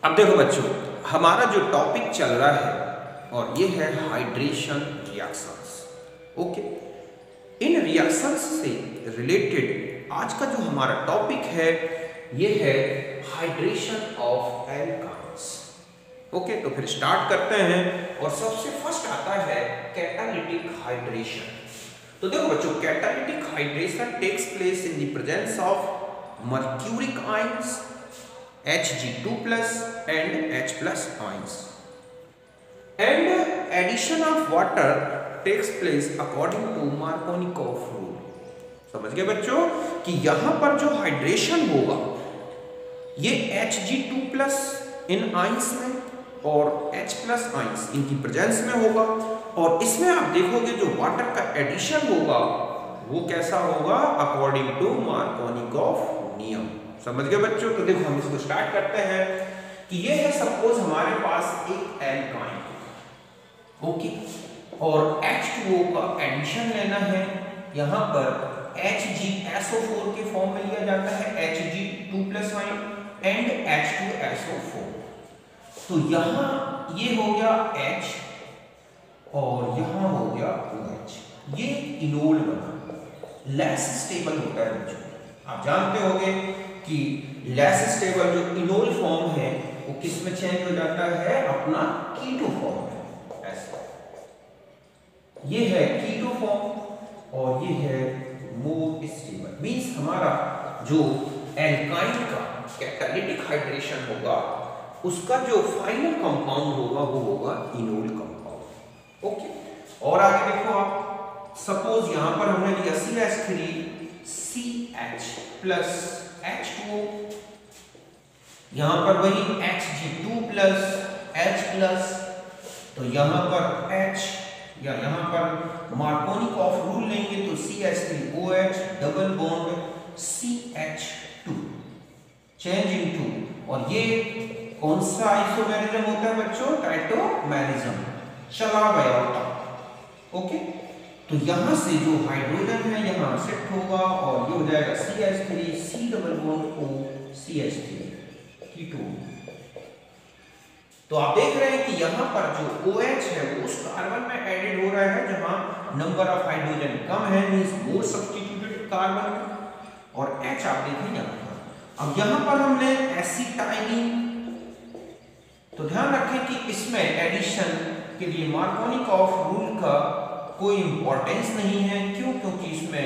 अब देखो बच्चों, हमारा जो टॉपिक चल रहा है और ये है हाइड्रेशन रिएक्शंस। ओके, इन रिएक्शंस से रिलेटेड आज का जो हमारा टॉपिक है ये है हाइड्रेशन ऑफ एल्काइंस। ओके, तो फिर स्टार्ट करते हैं और सबसे फर्स्ट आता है कैटालिटिक हाइड्रेशन। तो देखो बच्चों, catalytic hydration takes place in the presence of mercuric ions Hg2+ and H+ ions, and addition of water takes place according to Markovnikov rule। समझ गए बच्चों कि यहां पर जो हाइड्रेशन होगा ये Hg2+ इन आयंस में और H+ आयंस इनकी प्रेजेंस में होगा, और इसमें आप देखोगे जो वाटर का एडिशन होगा वो कैसा होगा, अकॉर्डिंग टू मार्कोनिकॉफ नियम। समझ गए बच्चों। तो देखो हम इसको स्टार्ट करते हैं कि ये है सपोज हमारे पास एक एल्काइन, ओके, और H2O का एडिशन लेना है। यहाँ पर HgSO4 के फॉर्म में लिया जाता है, Hg2+ आयन एंड H2SO4। तो यहाँ ये हो गया H और यहाँ हो गया OH। ये इनोल बना, लेस स्टेबल होता है बच्चों। आप जानते होंगे कि लेस स्टेबल जो इनोल फॉर्म है वो किस में चेंज हो जाता है, अपना कीटो फॉर्म में। ऐसे ये है कीटो फॉर्म और ये है मोर स्टेबल। मींस हमारा जो एल्काइन का कैटालिटिक हाइड्रेशन होगा उसका जो फाइनल कंपाउंड होगा वो होगा इनोल कंपाउंड। ओके, और आगे देखो आप, सपोज यहां पर हमने लिया CH3CH+H2O, यहां पर वही Hg2+ H+, तो यहां पर H या यहां पर मार्कोनिकॉफ रूल लेंगे तो CH3OH double bond CH2 change into, और ये कौन सा आइसोमेरिज्म होता है बच्चों, टाइटोमेरिज्म, चला गया होता। ओके, तो यहां से जो हाइड्रोजन है यहां शिफ्ट होगा और ये हो जाएगा CH3 C double bond O CH3 ketone. तो आप देख रहे हैं कि यहां पर जो OH है वो उस कार्बन में एडेड हो रहा है जहां नंबर ऑफ हाइड्रोजन कम है, मींस मोर सब्स्टिट्यूटेड कार्बन, और H आप देखें यहां पर। अब यहां पर हमने एसिटाइलिन, तो ध्यान रखें कि इसमें एडिशन के लिए मार्कोनिकॉफ रूल का कोई इंपॉर्टेंस नहीं है। क्यों? क्योंकि इसमें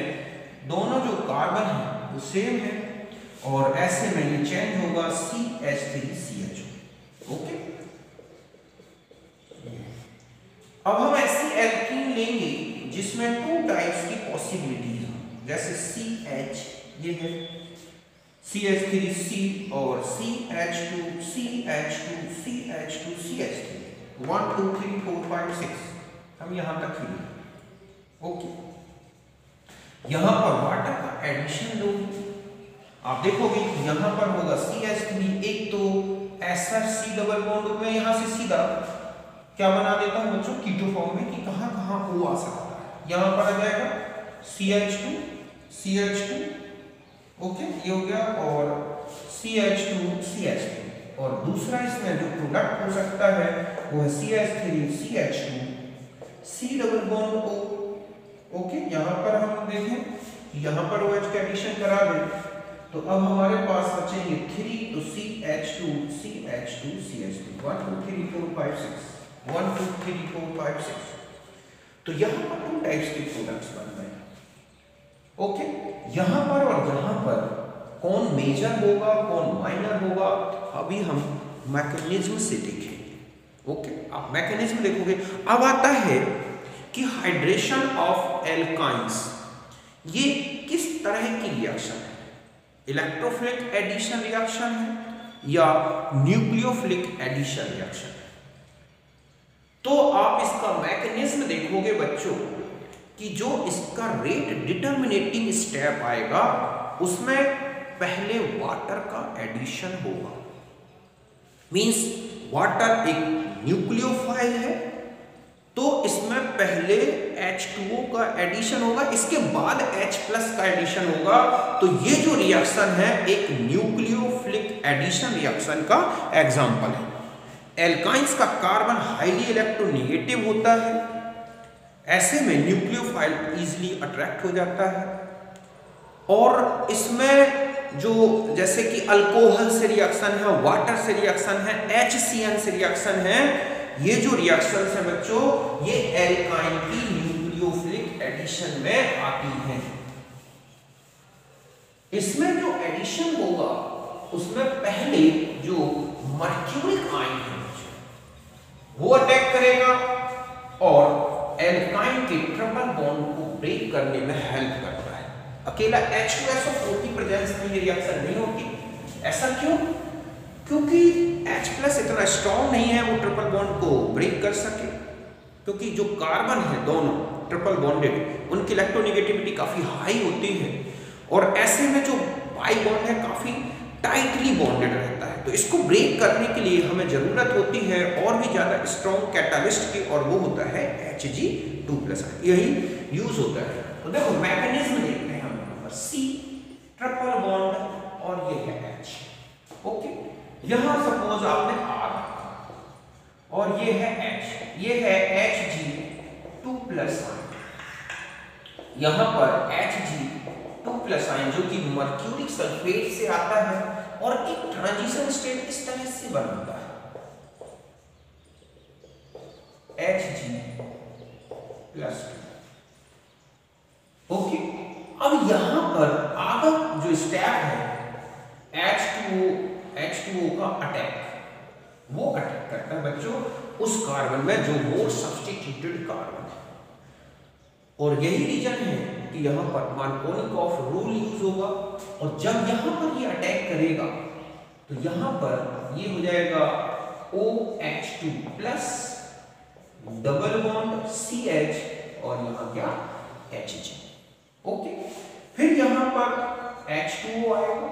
दोनों जो कार्बन है वो सेम है, और ऐसे में ये चेंज होगा CH3CH। ओके, अब हम ऐसी एल्कीन लेंगे जिसमें 2 टाइप्स की पॉसिबिलिटीज हो, जैसे CH ये है CH3C और CH2 CH2 CH2 CH3 1 2 3 4 5 6 हम यहां तक ही। ओके, यहां पर वाटर का एडिशन लो, आप देखोगे यहां पर होगा CH3, एक तो SR डबल बॉन्ड में यहां से सीधा क्या बना देता हूं बच्चों, कीटो फॉर्म में, कि कहां कहां O आ सकता है। यहां पर आ जाएगा CH2 CH2, ओके, ये हो गया, और CH2 CH2, और दूसरा इसमें जो प्रोडक्ट हो सकता है वो है CH3 CH2 C double bond O। Okay, यहां पर हम देखें यहां पर OH का एडिशन करा दें तो अब हमारे पास बचेंगे 3, तो CH2 CH2 CH2 1 2 3 4 5 6 1 2 3 4 5 6, तो यहां पर 2 टाइप्स के प्रोडक्ट्स बन गए। ओके, यहां पर और यहां पर कौन मेजर होगा कौन माइनर होगा अभी हम मैकेनिज्म से देखेंगे। ओके, आप मैकेनिज्म देखोगे। अब आता है कि हाइड्रेशन ऑफ एल्काइंस ये किस तरह की रिएक्शन है, इलेक्ट्रोफिलिक एडिशन रिएक्शन है या न्यूक्लियोफिलिक एडिशन रिएक्शन है। तो आप इसका मैकेनिज्म देखोगे बच्चों कि जो इसका रेट डिटर्मिनेटिंग स्टेप आएगा उसमें पहले वाटर का एडिशन होगा। मींस वाटर एक न्यूक्लियोफाइल है तो इसमें पहले H2O का एडिशन होगा, इसके बाद H प्लस का एडिशन होगा। तो ये जो रिएक्शन है एक न्यूक्लियोफिलिक एडिशन रिएक्शन का एग्जांपल है। एल्काइंस का कार्बन हाईली इलेक्ट्रोनेगेटिव होता है, ऐसे में न्यूक्लियोफाइल इजीली अट्रैक्ट हो जाता है। और इसमें जो जैसे कि अल्कोहल से रिएक्शन है, वाटर से रिएक्शन है, HCN से रिएक्शन है, ये जो रिएक्शन है बच्चों ये एल्काइन की न्यूक्लियोफिलिक एडिशन में आती हैं। इसमें जो एडिशन होगा उसमें पहले जो मर्क्यूरिक आयन है वो अटैक करेगा और एल्काइन के ट्रिपल बॉन्ड को ब्रेक करने में हेल्प करता है। अकेला H2SO4 की प्रेजेंस में ये रिएक्शन नहीं होगी। ऐसा क्यों? क्योंकि H प्लस इतना स्ट्रॉन्ग नहीं है वो ट्रिपल बॉन्ड को ब्रेक कर सके, क्योंकि जो कार्बन है दोनों ट्रिपल बॉन्डेड उनकी इलेक्ट्रोनेगेटिविटी काफी हाई होती है और ऐसे में जो बाई बॉन्ड है काफी टाइटली बॉन्डेड रहता है। तो इसको ब्रेक करने के लिए हमें जरूरत होती है और भी ज्यादा स्ट्रॉन्ग कैटालिस्ट की, और वो होता है Hg2+, यही यूज होता है। तो देखो मैकेनिज्म देखते हैं हम यहाँ पर, C ट्रिपल बॉन्ड और ये है H। ओके, यहां सपोज आपने R रखा और ये है H, ये है Hg2+, यहां पर Hg2+ जो कि मर्क्यूरिक सल्फेट से आता है और एक ट्रांजिशन स्टेट इस तरह से बनता है Hg+। ओके, अब यहां पर आगे जो स्टेप है H2O का अटैक, वो अटैक करता है बच्चों उस कार्बन में जो मोर सब्स्टिट्यूटेड कार्बन है। और यही रीजन है कि यहां पर मार्कोनिकॉफ रूल यूज होगा और जब यहां पर ये अटैक करेगा तो यहां पर ये हो जाएगा OH2+ डबल बॉन्ड CH और यहां क्या Hg। ओके, फिर यहां पर H2O आएगा,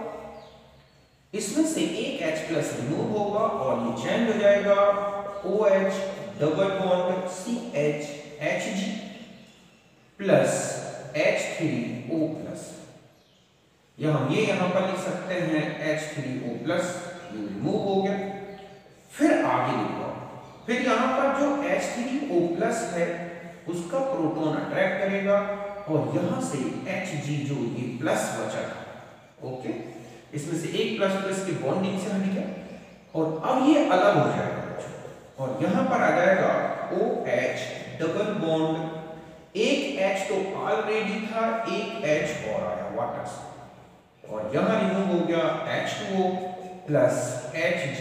इसमें से एक H+ रिमूव होगा और ये चेंज हो जाएगा OH double bond CH Hg plus H3O+। हम ये यहां पर लिख सकते हैं H3O+, ये रिमूव हो गया। फिर आगे लिखो, फिर यहां पर जो H3O+ है उसका प्रोटॉन अट्रैक्ट करेगा और यहां से Hg जो ये प्लस बचा था, ओके, इसमें से एक प्लस प्लस की बॉन्डिंग से हट गया और अब ये अलग हो जाएगा और यहां पर आ जाएगा OH डबल बॉन्ड, एक H तो ऑलरेडी था, एक H और आया वाटर से और यहां रिमूव हो गया H2O प्लस Hg+।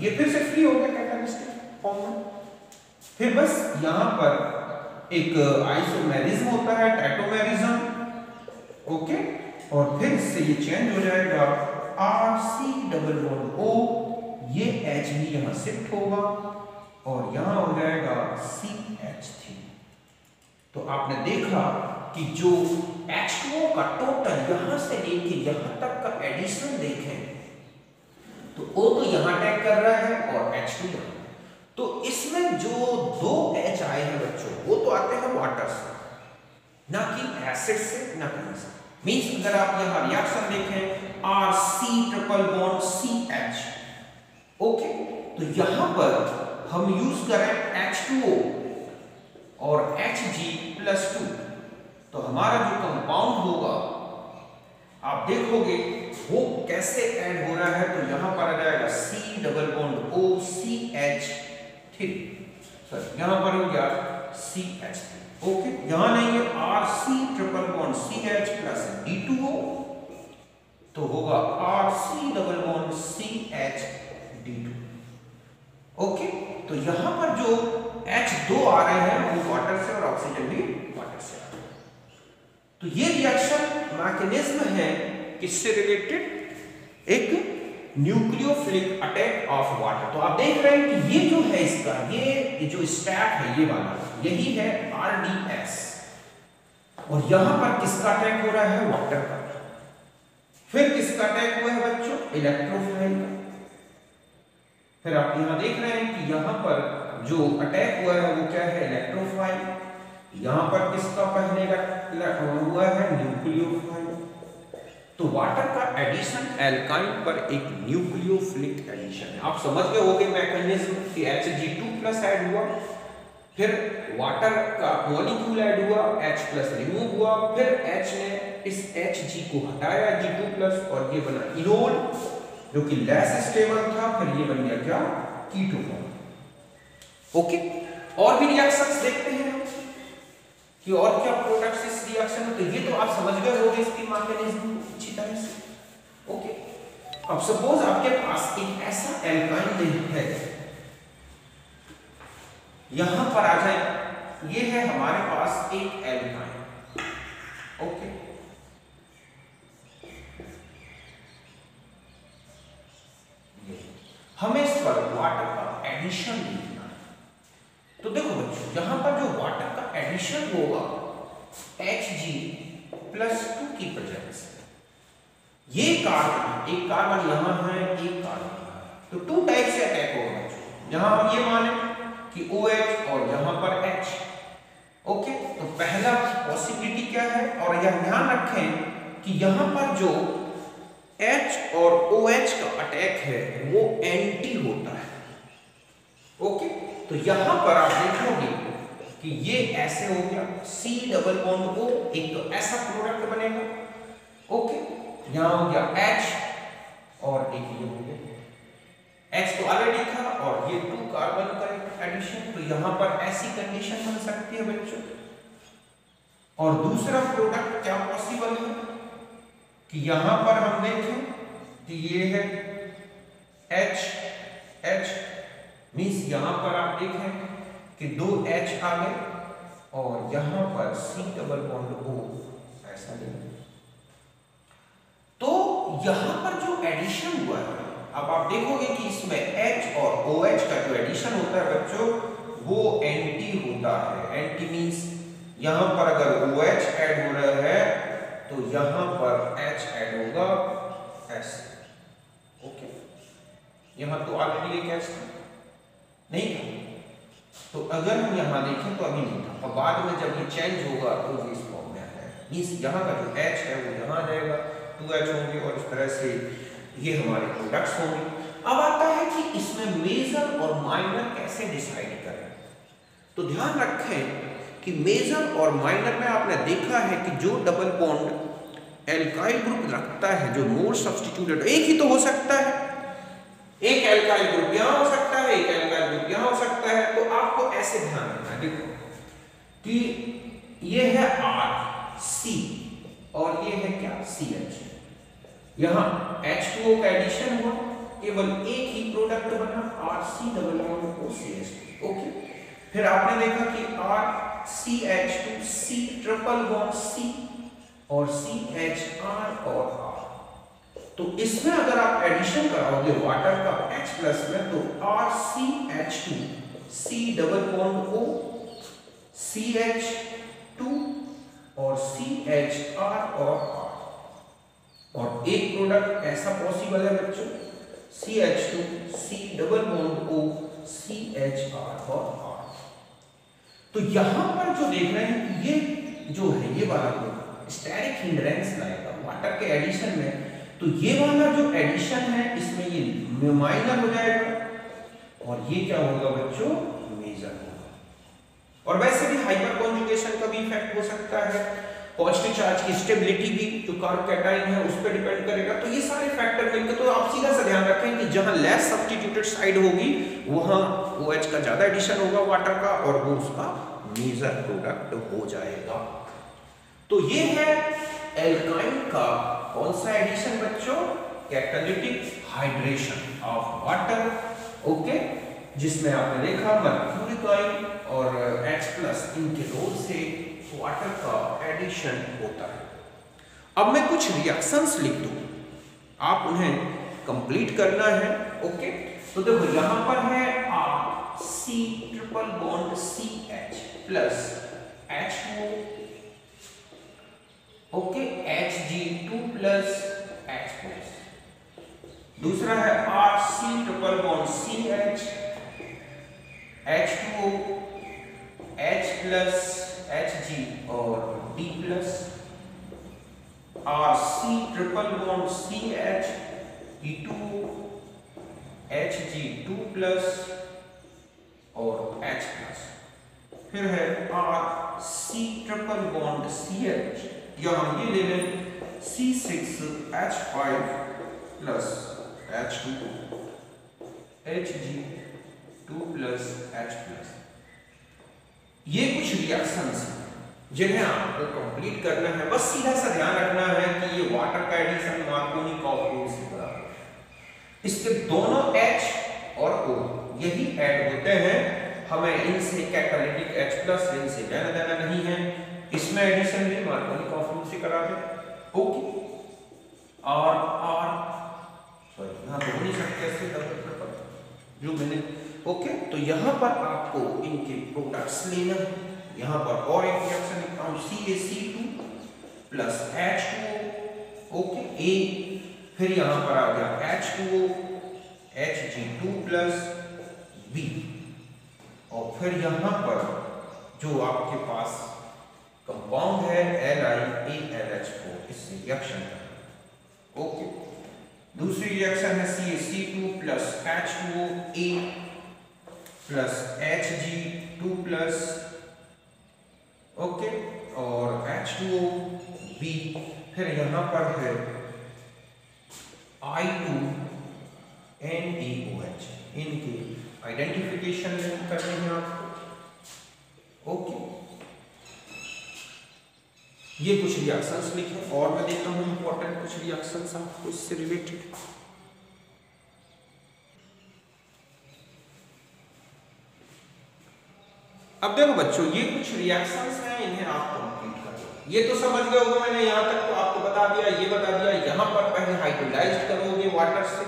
ये फिर से फ्री हो गया कैटालिस्टिक फॉर्म में। फिर बस यहां पर एक आइसोमेरिज्म होता है, टाइटोमेरिज्म, ओके, और फिर से ये चेंज हो जाएगा RC डबल बॉन्ड O, ये H भी यहां शिफ्ट होगा और यहां हो जाएगा CH3। तो आपने देखा कि जो H2O का टोटल यहां से लेके यहां तक का एडिशन देखें तो O तो यहां अटैक कर रहा है और H2 यहां। तो इसमें जो दो H आए हैं बच्चों वो तो आते हैं वाटर से, ना कि एसिड से, ना कहीं से। मींस अगर आप यहां रिएक्शन देखें RC triple bond CH, okay, तो यहां पर हम यूज करें H2O और Hg+2, तो हमारा जो कंपाउंड होगा आप देखोगे वो कैसे ऐड हो रहा है। तो यहां पर आ जाएगा C double bond O CH3, sorry यहां पर हो गया CH3, ओके, यहां नहीं है RC triple bond CH plus D2O, तो होगा RC double bond CH D2, okay. तो यहां पर जो H2 आ रहे हैं वो वाटर से और ऑक्सीजन भी वाटर से आ रहे हैं। तो ये रिएक्शन मैकेनिज्म है किससे रिलेटेड, एक न्यूक्लियोफिलिक अटैक ऑफ वाटर। तो आप देख रहे हैं कि ये जो है इसका ये जो स्टेप है ये वाला, यही है RDS, और यहां पर किसका अटैक हो रहा है, वाटर का। फिर किसका अटैक हुआ है बच्चों, इलेक्ट्रोफाइल का। फिर आप यहां देख रहे हैं कि यहां पर जो अटैक हुआ है वो क्या है, इलेक्ट्रोफाइल। यहाँ पर किसका पहले हुआ है, न्यूक्लियोफाइल। तो वाटर का एडिशन एल्काइन पर एक न्यूक्लियोफिलिक एडिशन है। आप समझ गए होंगे मैकेनिज्म कि Hg2+ ऐड हुआ, फिर वाटर का मॉलिक्यूल ऐड हुआ, H+ रिमूव हुआ, फिर H ने इस Hg को हटाया G2+ और ये बना इनोल जो कि लेस स्टेबल था, फिर ये बन गया क्या, कीटोन। ओके, और भी रिएक्शंस देखते हैं कि और क्या प्रोडक्ट्स इस रिएक्शन में। तो ये तो आप समझ गए होंगे इसकी मैकेनिज्म अच्छी तरह से। ओके, अब सपोज आपके पास एक ऐसा एल्काइन है, यहां पर आ जाए, ये है हमारे पास एक एल्काइन। ओके, हमें इस पर वाटर का एडिशन लिखना है। तो देखो बच्चों, यहां पर जो वाटर का एडिशन होगा Hg+2 की प्रेजेंस, ये कार्बन, एक कार्बन यहां है, एक कार्बन यहां है, तो 2 टाइप से अटैक होगा बच्चों। यहां हम ये माने कि OH और यहां पर H। ओके, तो पहला पॉसिबिलिटी क्या है, और यह ध्यान रखें कि यहां पर जो H और OH का अटैक है वो एंटी होता है। ओके, तो यहां पर आप देखोगे कि ये ऐसे हो गया C+O, एक तो ऐसा प्रोडक्ट बनेगा। ओके, यहां हो गया H और एक ये हो गया H तो ऑलरेडी था और ये 2 कार्बन का एडिशन, तो यहां पर ऐसी कंडीशन बन सकती है बच्चों। और दूसरा प्रोडक्ट क्या पॉसिबल है कि यहां पर हम देखें कि ये है H मींस यहां पर आप देखें कि 2 H आ गए और यहां पर C+O ऐसा नहीं। तो यहां पर जो एडिशन हुआ है, अब आप देखोगे कि इसमें H और OH का जो एडिशन होता है बच्चों वो एंटी होता है। एंटी मींस यहां पर अगर OH ऐड हो रहा है तो यहां पर H ऐड होगा ऐसे। ओके, यहां तो ऑलरेडी एक H था, नहीं था, तो अगर हम यहां देखें तो अभी नहीं था, और बाद में जब ये चेंज होगा तो ये इस फॉर्म में आएगा। मींस यहां का जो H है वो यहां आ जाएगा, 2H होंगे और इस तरह से ये हमारे प्रोडक्ट्स होंगे। अब आता है कि इसमें मेजर और माइनर कैसे डिसाइड करें। तो ध्यान रखें कि मेजर और माइनर में आपने देखा है कि जो डबल बॉन्ड एल्काइल ग्रुप रखता है, जो मोर सब्स्टिट्यूटेड, एक ही तो हो सकता है, एक एल्काइल ग्रुप यहां हो सकता है, एक एल्काइल ग्रुप यहां हो सकता है। तो आपको ऐसे ध्यान रखना है, देखो कि ये है RC और ये है क्या, CH। यहां H2O का एडिशन हुआ, केवल एक ही प्रोडक्ट बना RC+OCH। ओके, फिर आपने देखा कि RCH2C ट्रिपल बॉन्ड C और CHR और R। तो इसमें अगर आप एडिशन कराओगे वाटर का H+ में तो RCH2 C+O CH2 और CHR और R। और एक प्रोडक्ट ऐसा पॉसिबल है बच्चों CH2 C+O CHR और R। तो यहां पर जो देख रहे हैं कि ये जो है ये वाला स्टेरिक हिंड्रेंस लाएगा वाटर के एडिशन में, तो ये वाला जो एडिशन है इसमें ये माइनर हो जाएगा और ये क्या होगा बच्चों, मेजर होगा। और वैसे भी हाइपर कॉन्जुगेशन का भी इफेक्ट हो सकता है, पॉजिटिव चार्ज की स्टेबिलिटी भी जो कार्बोकैटायन है उस पर डिपेंड करेगा। तो ये सारे फैक्टर मिलकर, तो आप सीधा सा ध्यान रखें कि जहां लेस सब्स्टिट्यूटेड साइड होगी वहां OH का ज्यादा एडिशन होगा वाटर का और वो उसका मेजर प्रोडक्ट हो जाएगा। तो ये है एल्काइन का कौन सा एडिशन बच्चों, catalytic hydration of water. Okay, जिसमें आपने देखा मर्क्यूरिक आयन और H+ इनके रोल से वाटर का एडिशन होता है। अब मैं कुछ रिएक्शंस लिख दूं, आप उन्हें कंप्लीट करना है। ओके, तो देखो यहां पर है C triple bond CH plus H2O, okay, Hg2 plus H+। दूसरा है RC triple bond CH H2O, H plus Hg और D plus RC triple bond CH E2 Hg2 plus और H प्लस, फिर है RC ट्रिपल बॉन्ड CH, यहां ये ले लें C6H5 plus H2 Hg2 plus H plus. ये कुछ रिएक्शंस हैं जिन्हें आपको कंप्लीट करना है। बस सीधा सा ध्यान रखना है कि ये वाटर का एडिशन मार्कोनी कॉफ रूल से बना है। इसके दोनों H और O यही ऐड होते हैं, हमें इनसे कैटालिटिक H प्लस इनसे लेना देना नहीं है। इसमें एडिशन भी मार्कोनी कॉफ रूल से करा दे। ओके, R सॉरी यहाँ तो हो नहीं सकते ऐसे डबल ट्रिपल जो मैंने। ओके, तो यहाँ पर आपको इनके प्रोडक्ट्स लेना है। यहाँ पर और एक रिएक्शन लिखता हूँ CaC2 plus H2O, okay A, फिर यहाँ पर आ गया H2O Hg2 प्लस B, और फिर यहाँ पर जो आपके पास कंपाउंड है LiAlH4, इससे रिएक्शन करना। ओके, दूसरी रिएक्शन है CaC2 plus H2O A plus Hg2 plus, okay, और H2O B, फिर यहाँ पर है I2NaOH। इनके आइडेंटिफिकेशन करने हैं आपको। ओके, ये कुछ रिएक्शंस लिखे और मैं देता हूँ इंपॉर्टेंट कुछ रिएक्शंस आपको इससे रिलेटेड। अब देखो बच्चों, ये कुछ रिएक्शंस हैं, इन्हें आप कंप्लीट कर लो। ये तो समझ गए होगे, मैंने यहाँ तक तो आपको बता दिया, ये बता दिया। यहाँ पर पहले हाइड्रोलाइज्ड करोगे वाटर से,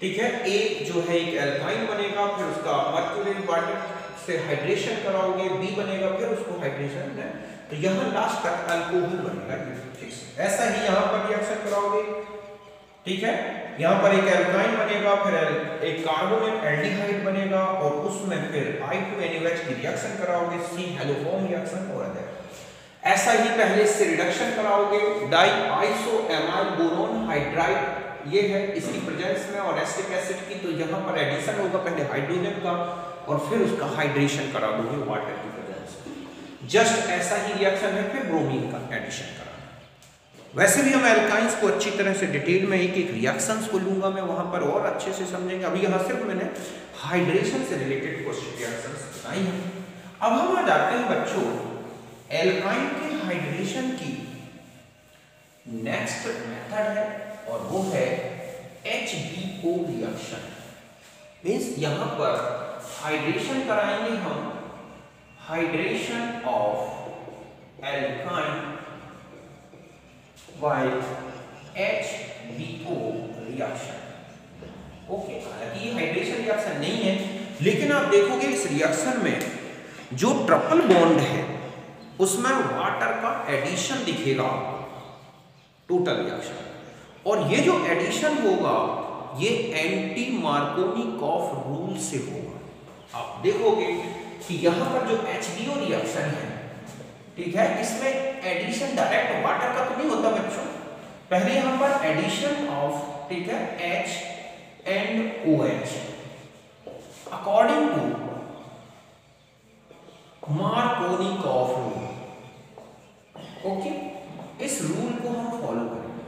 ठीक है। एक जो है एक एल्काइन बनेगा, फिर उसका मर्क्यूरी वाटर से हाइड्रेशन कराओगे, B बनेगा, फिर उसको हाइड्रेशन है, तो यहाँ लास्ट तक अल्कोहल बनेगा। ठीक है, ऐसा ही यहाँ पर रिएक्शन कराओगे, ठीक है। यहाँ पर एक एल्काइन बनेगा, फिर एक कार्बोनेट एल्डिहाइड बनेगा, और उसमें फिर I2NaOH की रिएक्शन कराओगे, C हेलोफॉर्म रिएक्शन हो रहा है। ऐसा ही पहले इससे रिडक्शन कराओगे, डाई आइसोएमाइल बोरोन हाइड्राइड ये है इसकी प्रेजेंस में, और एसिटिक एसिड की, तो यहाँ पर एडिशन होगा पहले हाइड्रोजन का, और फिर उसका हाइड्रेशन करा दोगे वाटर की प्रेजेंस में। जस्ट ऐसा ही रिएक्शन है फिर ब्रोमीन का एडिशन कराना। वैसे भी हम एल्काइंस को अच्छी तरह से डिटेल में एक एक रिएक्शंस को लूंगा मैं, वहां पर और अच्छे से समझेंगे। अभी यहाँ सिर्फ मैंने हाइड्रेशन से रिलेटेड कुछ रिएक्शंस बताई हैं। अब हम आ जाते हैं बच्चों एल्काइन के हाइड्रेशन की नेक्स्ट मेथड है, और वो है HBO रिएक्शन। मींस यहाँ पर हाइड्रेशन कराएंगे हम, hydration of alkyne by HBO reaction. Okay, हालांकि ये हाइड्रेशन रिएक्शन नहीं है, लेकिन आप देखोगे इस रिएक्शन में जो ट्रिपल बॉन्ड है उसमें वाटर का एडिशन दिखेगा टोटल रिएक्शन, और ये जो एडिशन होगा ये एंटी मार्कोनी कॉफ रूल से होगा। आप देखोगे कि यहाँ पर जो HBO रिएक्शन है, ठीक है, इसमें एडिशन डायरेक्ट वाटर का तो नहीं होता बच्चों, पहले यहाँ पर एडिशन ऑफ, ठीक है, H and OH according to Markovnikov rule. Okay, इस रूल को हम फॉलो करेंगे।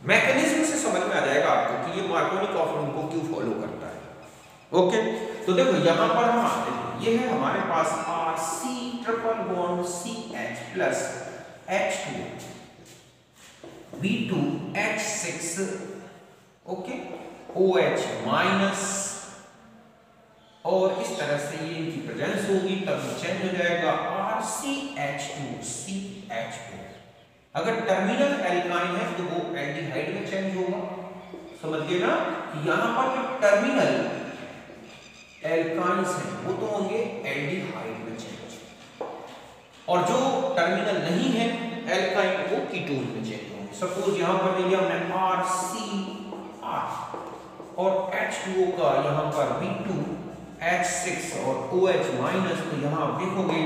मैकेनिज्म से समझ में आ जाएगा आपको कि ये मार्कोनी कॉफ रूल को क्यों फॉलो करता है। ओके, तो देखो यहां पर हम आते हैं, ये है हमारे पास RC triple bond CH plus H2 B2H6, okay, OH minus, और इस तरह से ये इनकी प्रेजेंस होगी, तब चेंज हो जाएगा RCH2CH2। अगर टर्मिनल एल्काइन है तो वो एल्डिहाइड में चेंज होगा। समझ गए ना कि यहां पर जो टर्मिनल एल्काइंस हैं वो तो होंगे एल्डिहाइड में चेंज, और जो टर्मिनल नहीं है एल्काइन वो कीटोन में चेंज होंगे। सपोज यहां पर ले लिया हमने RCR और H2O का यहां पर B2 H6 और OH माइनस, तो यहाँ आप देखोगे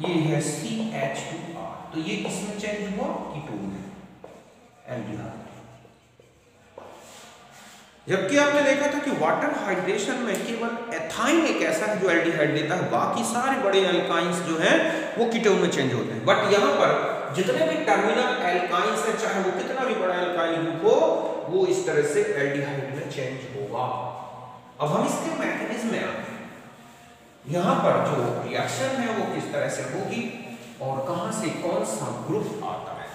ये है CH2R, तो ये किसमें चेंज हुआ? कीटोन में, एल्डिहाइड। जबकि आपने देखा था कि वाटर हाइड्रेशन में केवल एथाइन एक ऐसा है जो एल्डिहाइड देता है, बाकी सारे बड़े एल्काइंस जो हैं वो कीटोन में चेंज होते हैं। बट यहाँ पर जितने भी टर्मिनल एल्काइंस है, चाहे वो कितना भी बड़ा एल्काइन ग्रुप हो, वो इस तरह से एल्डिहाइड में चेंज होगा। अब हम इसके मैकेनिज्म में आते हैं, यहाँ पर जो रिएक्शन है वो किस तरह से होगी और कहां से कौन सा ग्रुप आता है।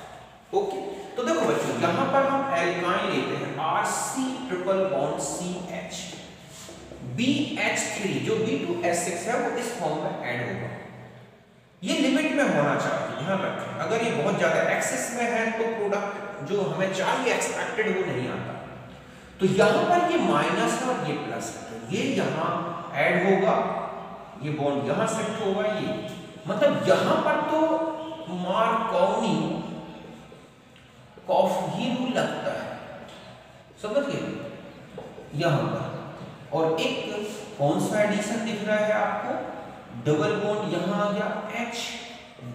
ओके, तो देखो बच्चों, यहाँ पर हम एल्काइन लेते हैं RC triple bond CH, BH3 जो B2S6 है वो इस फॉर्म में ऐड होगा। ये लिमिट में होना चाहिए, ध्यान रखें। अगर ये बहुत ज्यादा एक्सेस में है तो प्रोडक्ट जो हमें चाहिए एक्सपेक्टेड वो नहीं आता। तो यहाँ पर ये माइनस है और ये प्लस है, तो ये यहाँ ऐड होगा, ये बॉन्ड यहाँ शिफ्ट होगा, ये मतलब यहाँ पर तो मार्कोनी कॉफी रूल लगता है, समझ गए यहाँ पर। और एक कौन सा एडिशन दिख रहा है आपको? डबल बॉन्ड यहाँ आ गया H,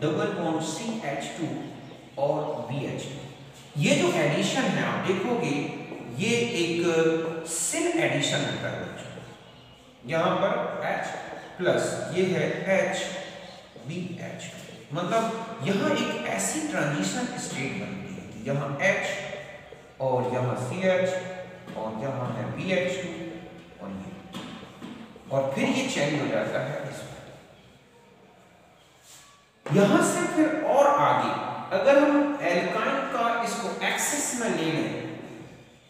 डबल बॉन्ड CH2 और BH2। ये जो एडिशन है आप देखोगे ये एक सिन एडिशन होता है बच्चों। यहाँ पर H प्लस ये है H BH, मतलब यहाँ एक ऐसी ट्रांजिशन स्टेट बनती है कि यहाँ H और यहाँ CH और यहाँ है BH2 और फिर ये चेंज हो जाता है इसमें। यहां से फिर और आगे अगर हम एल्काइन का इसको एक्सिस में ले लें,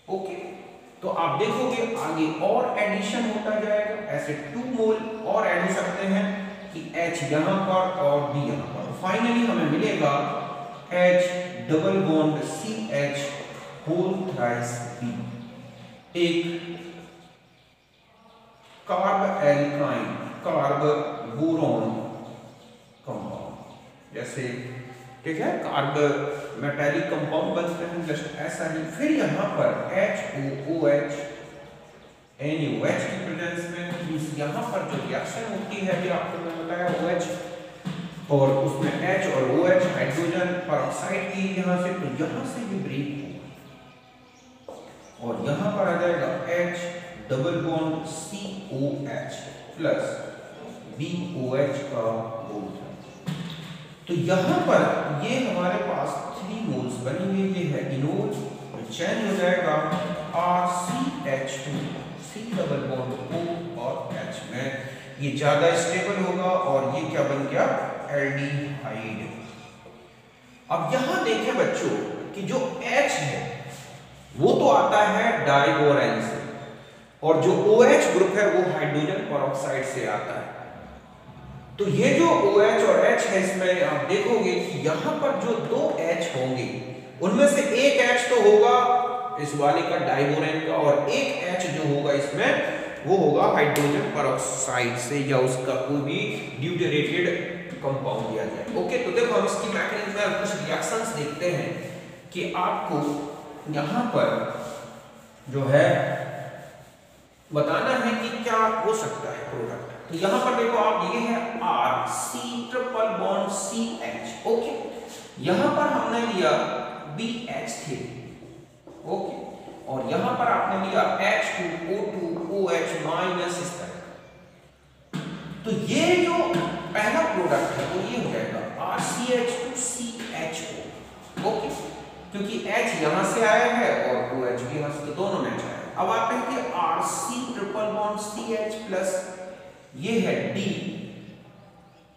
ओके, तो आप देखोगे आगे और एडिशन होता जाएगा, ऐसे 2 मोल और ऐड हो सकते हैं कि H यहां पर और B यहां पर। फाइनली हमें मिलेगा H double bond CH whole thrice B, एक carb alkyne carb boron compound, जैसे ठीक है कार्ब मेटालिक कंपाउंड बनते हैं जस्ट ऐसा ही। फिर यहाँ पर HOOH NaOH की प्रेजेंस में यहाँ पर जो रिएक्शन होती है भी आपको मैंने बताया OH और उसमें H और OH हाइड्रोजन परऑक्साइड की यहाँ से, तो यहाँ से भी ब्रेक होगा और यहाँ पर आ जाएगा H double bond COH plus BOH का बॉन्ड। तो यहाँ पर ये हमारे पास 3 मोल्स बनी हुई, ये है इनोल, चेंज हो जाएगा RCH2 C double bond O और H में, ये ज्यादा स्टेबल होगा और ये क्या बन गया? एल्डिहाइड। अब यहाँ देखें बच्चों कि जो H है वो तो आता है डाइबोरेन से और जो OH ग्रुप है वो हाइड्रोजन परऑक्साइड से आता है। तो ये जो OH और H है इसमें आप देखोगे कि यहाँ पर जो 2 H होंगे उनमें से एक H तो होगा इस वाले का डाइबोरेन का और एक H जो होगा इसमें वो होगा हाइड्रोजन परऑक्साइड से या उसका कोई भी ड्यूटेरेटेड कंपाउंड दिया जाए। ओके, तो देखो हम इसकी मैकेनिज्म में कुछ रिएक्शंस देखते हैं कि आपको यहाँ पर जो है बताना है कि क्या हो सकता है प्रोडक्ट। तो यहाँ पर देखो आप, ये है RC triple bond CH, okay, यहाँ पर हमने लिया BH3, ओके, और यहाँ पर आपने लिया H2O2OH माइनस इस तरह। तो ये जो पहला प्रोडक्ट है वो ये हो जाएगा RCH2CHO, ओके, क्योंकि H यहाँ से आया है और OH भी यहाँ से, तो दोनों मैच आया। अब आते हैं कि RC triple bond CH plus ये है D,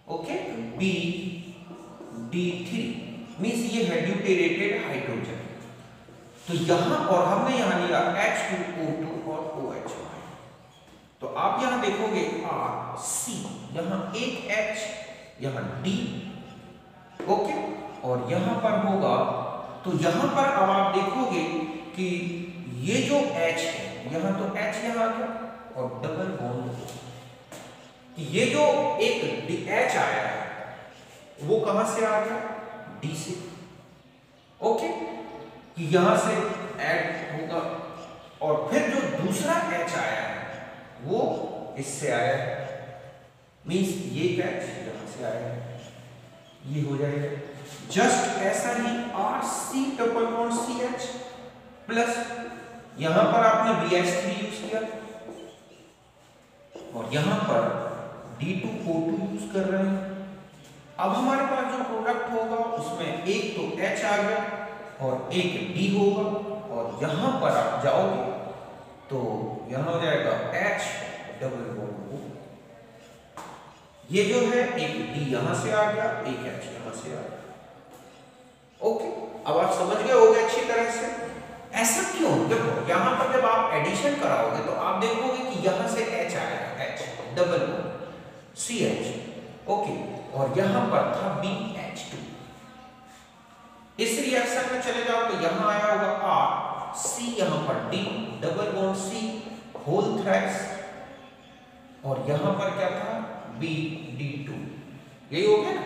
okay, B D3 means ये है ड्यूटेरेटेड हाइड्रोजन। तो यहां और हमने यहां लिया H2O2 और OH। तो आप यहां देखोगे RC, यहां एक H, यहां D, ओके, और यहां पर होगा, तो यहां पर अब आप देखोगे कि ये जो H है यहां तो H यहां आ गया और डबल बॉन्ड, ये जो एक H आया है वो कहां से आ गया? D से, ओके, कि यहां से ऐड होगा और फिर जो दूसरा H आया है वो इससे आया है, मीन्स ये कैच यहां से आया है, ये हो जाएगा। जस्ट ऐसा ही RC∼CH प्लस यहां पर आपने BH3 यूज किया और यहां पर D2O2 यूज कर रहे हैं। अब हमारे पास जो प्रोडक्ट होगा उसमें एक तो H आ गया और एक D होगा, और यहां पर आप जाओगे तो यहां हो जाएगा H डबल बॉन्ड O। ये जो है एक D यहां से आ गया, एक H यहां से आ गया। ओके, अब आप समझ गए होंगे अच्छी तरह से। ऐसा क्यों? देखो यहां पर जब आप एडिशन कराओगे तो आप देखोगे कि यहां से H आया, H double bond CH, okay, और यहां पर था BH2। इस रिएक्शन में चले जाओ तो यहां आया होगा R, C यहां पर D double bond C whole thrice, और यहां पर क्या था BD2। यही हो गया ना।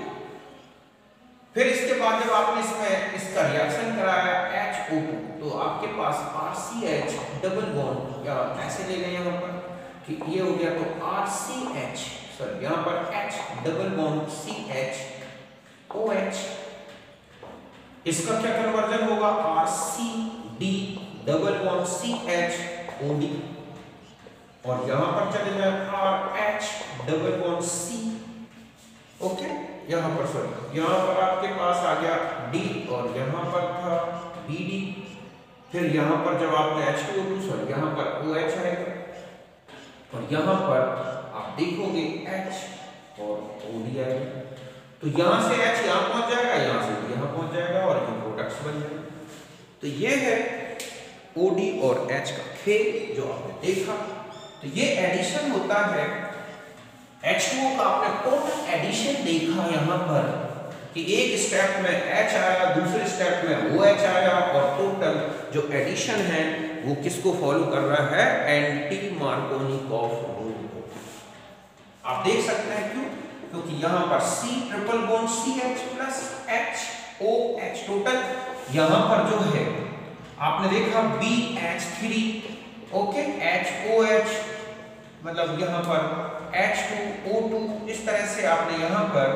फिर इसके बाद जब आपने इसमें इसका रिएक्शन कराया HO2 तो आपके पास RCH डबल बॉन्ड, या ऐसे ले लें यहां पर कि ये हो गया, तो RCH सॉरी यहां पर H double bond CH OH, इसका क्या कन्वर्जन होगा RCD double bond CH OD, और यहां पर चले जाए RH double bond C, okay, यहां पर सॉरी यहां पर आपके पास आ गया D और यहां पर था BD। फिर यहां पर जब आपने H2O2 सॉरी यहां पर OH आएगा, और यहां पर आप देखोगे H और OD आएगा, तो यहां से H यहां पहुंच जाएगा, यहां से यहां पहुंच जाएगा, और ये प्रोडक्ट्स बन जाएंगे। तो ये है OD और H का खेल जो आपने देखा। तो ये एडिशन होता है, H2O का आपने टोटल एडिशन देखा यहां पर कि एक स्टेप में H आया, दूसरे स्टेप में OH आया, और टोटल जो एडिशन है वो किसको फॉलो कर रहा है, एंटी मार्कोनिकॉफ रूल को। आप देख सकते हैं क्यों, क्योंकि यहां पर C triple bond CH plus HOH total, यहां पर जो है आपने देखा BH3, ओके, HOH मतलब यहां पर H2O2, इस तरह से आपने यहां पर,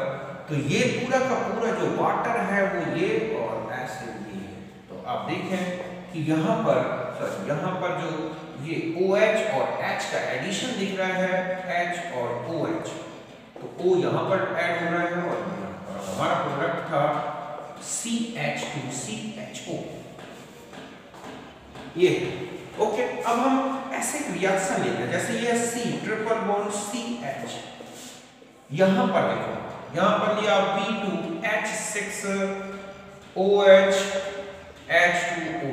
तो ये पूरा का पूरा जो वाटर है वो ये और ऐसे ये है। तो आप देखें कि यहां पर सॉरी यहां पर जो ये OH और H का एडिशन दिख रहा है, H और OH, तो O यहां पर ऐड हो रहा है, और यहां पर हमारा प्रोडक्ट था CH2CHO, ये ओके। अब हम ऐसे रिएक्शन लेते हैं, जैसे ये C ट्रिपल बॉन्ड CH, यहां पर देखो यहां पर लिया B2H6 OH H2O2,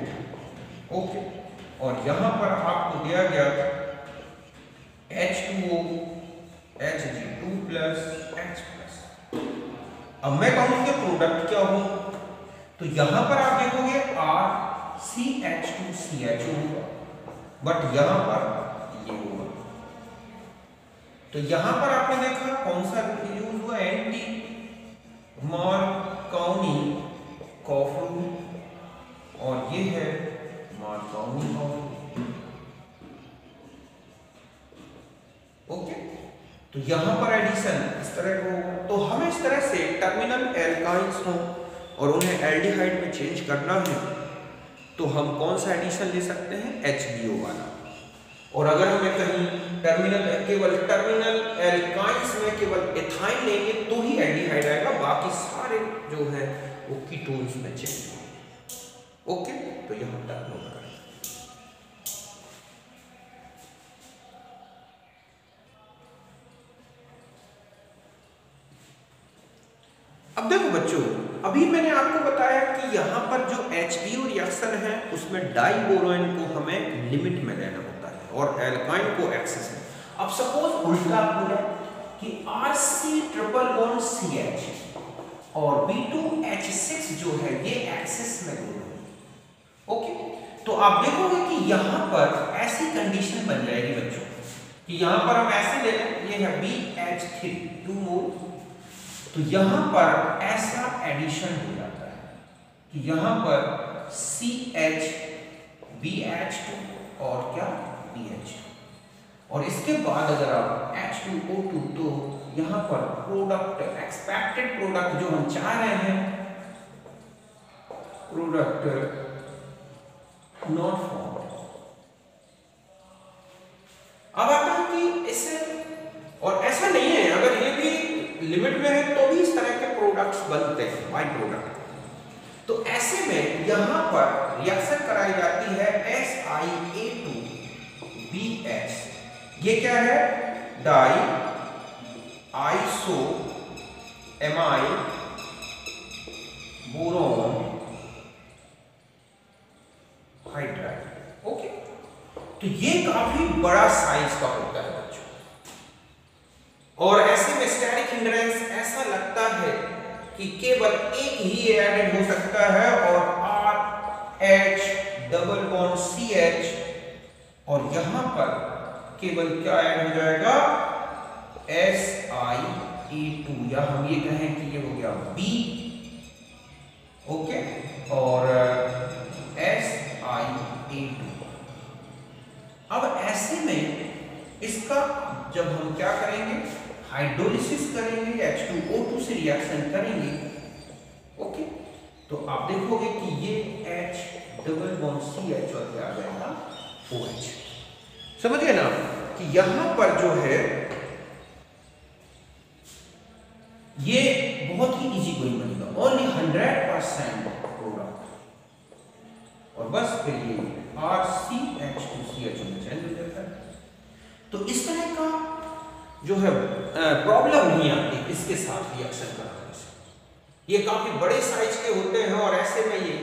ओके, और यहां पर आपको दिया गया H2O Hg2 plus H plus. अब मैं कहूंगा प्रोडक्ट क्या हो, तो यहां पर आप देखोगे RCH2CHO होगा, बट यहां पर ये होगा। तो यहां पर आपने देखा कौन सा यूज हुआ, एंटी मार्कोनिकॉफ रूल, और ये है मार्कोनिकॉफ रूल, ओके। तो यहां पर एडिशन इस तरह का होगा। तो हमें इस तरह से टर्मिनल एल्काइंस हो और उन्हें एल्डिहाइड में चेंज करना है, तो हम कौन सा एडिशन ले सकते हैं, HBO वाला। और अगर हमें कहीं केवल टर्मिनल एल्काइंस में केवल एथाइन लेंगे तो ही एल्डिहाइड आएगा, बाकी सारे जो है वो कीटोन्स में चेंज होंगे, ओके। तो यहां तक नोट करें। अब देखो बच्चों, अभी मैंने आपको बताया कि यहाँ पर जो HBO रिएक्शन है उसमें डाइबोरोइन को हमें लिमिट में लेना होता है और एल्काइन को एक्सेस में। अब सपोज उल्टा बोला कि RC ट्रिपल बॉन्ड CH और B2H6 जो है ये एक्सेस में दोनों है, ओके। तो आप देखोगे कि यहाँ पर ऐसी कंडीशन बन जाएगी बच्चों कि यहाँ पर हम ऐसे ले लें, ये है BH3 2 मोल, तो यहां पर ऐसा एडिशन हो जाता है कि यहां पर CH BH2 और क्या BH2, और इसके बाद अगर आप H2O2, तो यहाँ पर प्रोडक्ट, एक्सपेक्टेड प्रोडक्ट जो हम चाह रहे हैं, प्रोडक्ट नॉट फॉर्म। अब आता है कि इससे, और ऐसा नहीं है, अगर ये भी लिमिट में है तो भी इस तरह के प्रोडक्ट्स बनते हैं, बाई प्रोडक्ट। तो ऐसे में यहां पर रिएक्शन कराई जाती है SiA2BH। ये क्या है? Di iso amyl boron hydride. Okay, तो ये काफी बड़ा साइज का होता है बच्चों, और ऐसे में स्टेरिक हिंड्रेंस ऐसा लगता है कि केवल एक ही एडेड हो सकता है, और RH डबल बॉन्ड CH, और यहां पर केवल क्या ऐड हो जाएगा? SiA2, या हम ये कहें कि ये हो गया B, ओके, और SiA2। अब ऐसे में इसका जब हम क्या करेंगे, हाइड्रोलिसिस करेंगे, H2O2 से रिएक्शन करेंगे, ओके, तो आप देखोगे कि ये H डबल बॉन्ड CH और क्या आ जाएगा? OH। समझिए ना कि यहां पर जो है ये बहुत ही इजी गोइंग बनेगा, ओनली 100% प्रोडक्ट, और बस फिर ये RCH2CH में चेंज हो जाता है। तो इस तरह का जो है प्रॉब्लम नहीं आती इसके साथ रिएक्शन कराने से। ये काफी बड़े साइज के होते हैं, और ऐसे में ये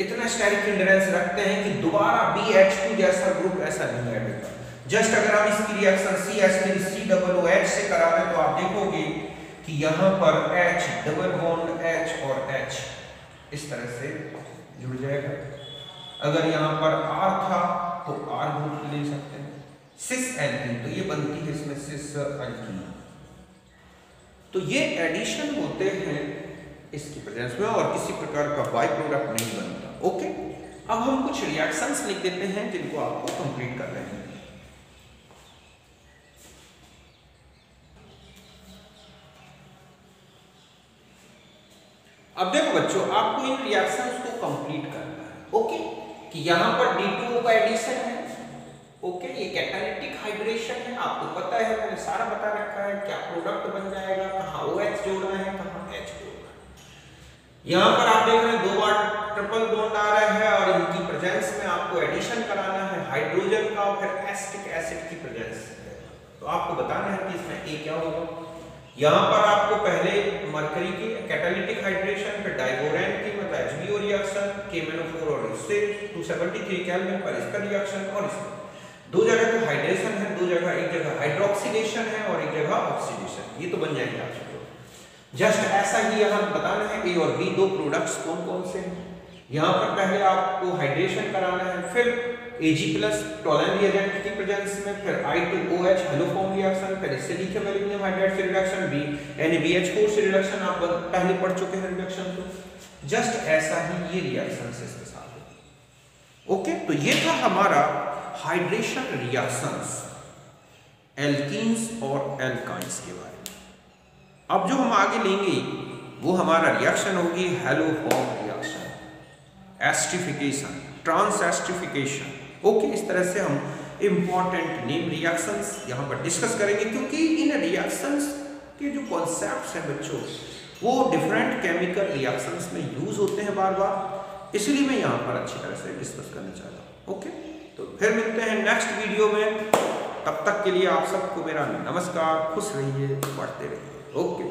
इतना स्टेरिक हिंड्रेंस रखते हैं कि दोबारा BH2 जैसा ग्रुप ऐसा नहीं ऐड होता। जस्ट अगर हम इसकी रिएक्शन CH3COOH से करा दें तो आप देखोगे कि यहाँ पर H डबल बॉन्ड H और H इस तरह से जुड़ जाएगा। अगर यहाँ पर R था तो R ग्रुप ले सकते हैं। सिस एल्कीन, तो ये बनती है इसमें सिस एल्कीन। तो ये एडिशन होते हैं इसकी प्रेजेंस में, और किसी प्रकार का बाई प्रोडक्ट नहीं बनता। ओके, अब हम कुछ रिएक्शंस लिख देते हैं जिनको आपको कंप्लीट कर रहे हैं। अब देखो बच्चों, आपको इन रिएक्शंस को कंप्लीट करना है। ओके, कि यहां पर D2O का एडिशन है। ओके, ये कैटालिटिक हाइड्रेशन है, आपको पता है, मैंने सारा बता रखा है क्या प्रोडक्ट बन जाएगा, कहां OH जोड़ना है, कहां H जोड़ना है। यहां पर आप देख रहे हैं 2 बार ट्रिपल बॉन्ड आ रहा है, और इनकी प्रेजेंस में आपको एडिशन कराना है हाइड्रोजन का, और फिर एसिटिक एसिड की प्रेजेंस है। तो आपको बताना है कि इसमें A क्या होगा। यहाँ पर आपको पहले मरकरी की कैटालिटिक हाइड्रेशन, फिर डाइबोरेन की मतलब HBO रिएक्शन, KMnO4 और इससे 273 केल्विन पर इसका रिएक्शन, और इसमें 2 जगह तो हाइड्रेशन है, 2 जगह, एक जगह हाइड्रोक्सिलेशन है और एक जगह ऑक्सीडेशन। ये तो बन जाएंगे आप सबको। जस्ट ऐसा ही यहाँ बताना है A और B 2 प्रोडक्ट्स कौन कौन से हैं। यहाँ पर पहले आपको हाइड्रेशन कराना है, फिर Ag+ टॉलन रिएजेंट की प्रेजेंस में, फिर I2OH हेलोफॉर्म रिएक्शन, फिर इससे लिथियम एल्यूमिनियम हाइड्राइड से रिडक्शन, NaBH4 से रिडक्शन, आप पहले पढ़ चुके हैं रिडक्शन को। जस्ट ऐसा ही ये रिएक्शन इसके साथ है। ओके, तो ये था हमारा हाइड्रेशन रिएक्शंस एल्कीन्स और एल्काइंस के बारे में। अब जो हम आगे लेंगे वो हमारा रिएक्शन होगी haloform reaction, esterification, trans esterification. Okay, इस तरह से हम इंपॉर्टेंट नेम रिएक्शंस यहाँ पर डिस्कस करेंगे, क्योंकि इन रिएक्शंस के जो कॉन्सेप्ट्स हैं बच्चों वो डिफरेंट केमिकल रिएक्शंस में यूज होते हैं बार बार, इसलिए मैं यहाँ पर अच्छी तरह से डिस्कस करना चाहता हूँ। ओके, तो फिर मिलते हैं नेक्स्ट वीडियो में। तब तक के लिए आप सबको मेरा नमस्कार, खुश रहिए, पढ़ते रहिए। ओके।